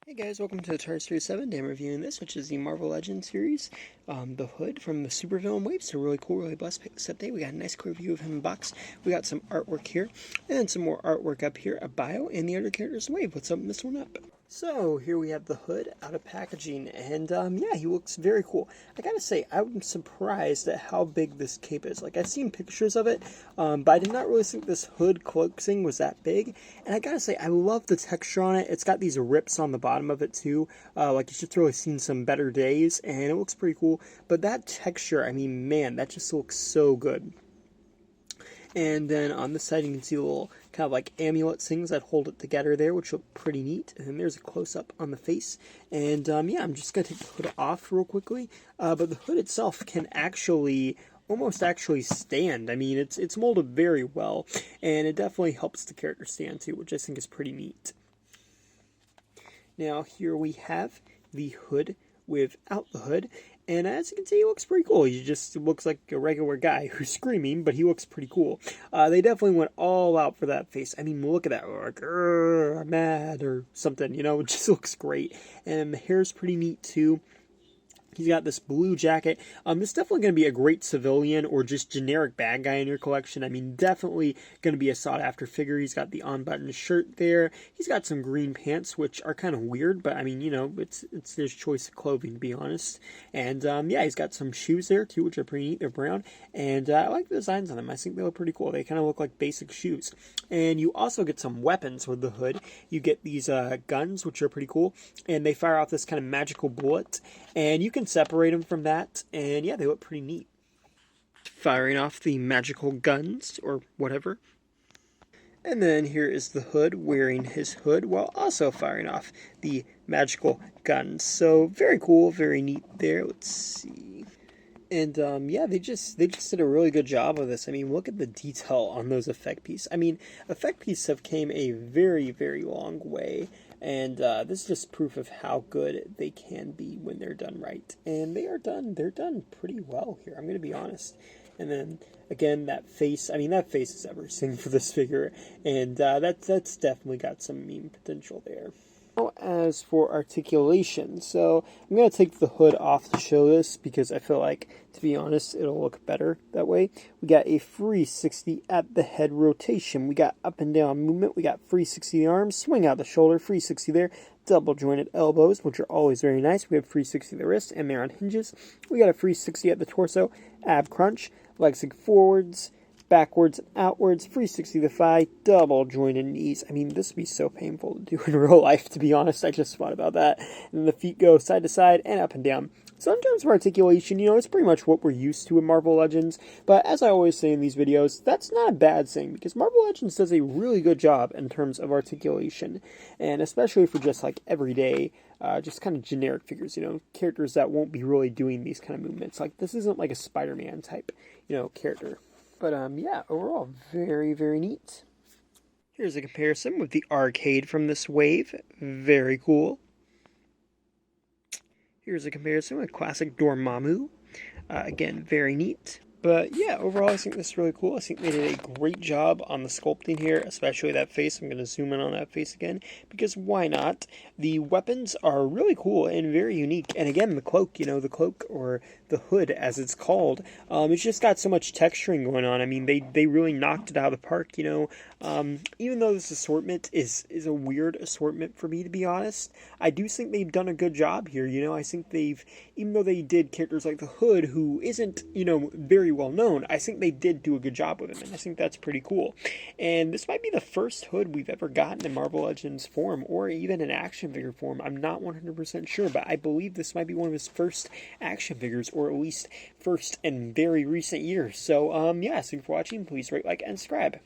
Hey guys, welcome to the Toy Story 7 Day I'm reviewing this, which is the Marvel Legends series. The Hood from the Supervillain Wave. So really cool, really blessed pick this up day. We got a nice clear view of him in box. We got some artwork here, and then some more artwork up here, a bio, and the other characters in Wave. Let's open this one up. So here we have the Hood out of packaging, and yeah, he looks very cool. I gotta say, I'm surprised at how big this cape is. Like, I've seen pictures of it, but I did not really think this Hood cloak thing was that big. And I gotta say, I love the texture on it. It's got these rips on the bottom of it too. Like, it's just really seen some better days, and it looks pretty cool. But that texture, I mean, man, that just looks so good. And then on this side, you can see the little kind of like amulet things that hold it together there, which look pretty neat. And then there's a close-up on the face. And yeah, I'm just going to take the hood off real quickly. But the hood itself can almost actually stand. I mean, it's molded very well. And it definitely helps the character stand too, which I think is pretty neat. Now, here we have the hood without the hood. And as you can see, he looks pretty cool. He just looks like a regular guy who's screaming, but he looks pretty cool. They definitely went all out for that face. I mean, look at that. Like, I'm mad or something, you know? It just looks great. And the hair's pretty neat, too. He's got this blue jacket. This is definitely going to be a great civilian or just generic bad guy in your collection. I mean, definitely going to be a sought-after figure. He's got the on-button shirt there. He's got some green pants, which are kind of weird, but I mean, you know, it's his choice of clothing, to be honest. And yeah, he's got some shoes there, too, which are pretty neat. They're brown. And I like the designs on them. I think they look pretty cool. They kind of look like basic shoes. And you also get some weapons with the hood. You get these guns, which are pretty cool. And they fire off this kind of magical bullet. And you can separate them from that, and yeah, they look pretty neat. Firing off the magical guns, or whatever. And then here is the hood wearing his hood while also firing off the magical guns. So very cool, very neat there. Let's see. And yeah, they just did a really good job of this. I mean, look at the detail on those effect pieces. I mean, effect pieces have came a very, very long way. And this is just proof of how good they can be when they're done right. And they're done pretty well here, I'm going to be honest. And then, again, that face, I mean, that face is everything for this figure. And that's definitely got some meme potential there. Now, as for articulation, so I'm going to take the hood off to show this because I feel like, to be honest, it'll look better that way. We got a 360 at the head rotation. We got up and down movement. We got 360 the arms, swing out the shoulder, 360 there, double jointed elbows, which are always very nice. We have 360 the wrist, and they're on hinges. We got a 360 at the torso, ab crunch, legs forwards, backwards and outwards, 360 the thigh, double jointed knees. I mean, this would be so painful to do in real life, to be honest. I just thought about that. And then the feet go side to side and up and down. So in terms of articulation, you know, it's pretty much what we're used to in Marvel Legends. But as I always say in these videos, that's not a bad thing, because Marvel Legends does a really good job in terms of articulation. And especially for just like everyday, just kind of generic figures, you know, characters that won't be really doing these kind of movements. Like, this isn't like a Spider-Man type, you know, character. But yeah, overall, very, very neat. Here's a comparison with the arcade from this wave. Very cool. Here's a comparison with classic Dormammu. Again, very neat. But yeah, overall, I think this is really cool. I think they did a great job on the sculpting here, especially that face. I'm going to zoom in on that face again, because why not? The weapons are really cool and very unique. And again, the cloak, you know, the cloak or the hood, as it's called, it's just got so much texturing going on. I mean, they really knocked it out of the park, you know. Even though this assortment is a weird assortment for me, to be honest, I do think they've done a good job here, you know. I think even though they did characters like the Hood, who isn't, you know, very well known, I think they did do a good job with him, and I think that's pretty cool. And this might be the first Hood we've ever gotten in Marvel Legends form, or even in action figure form. I'm not 100% sure, but I believe this might be one of his first action figures, or at least first in very recent years. So, yeah, thanks for watching. Please rate, like, and subscribe.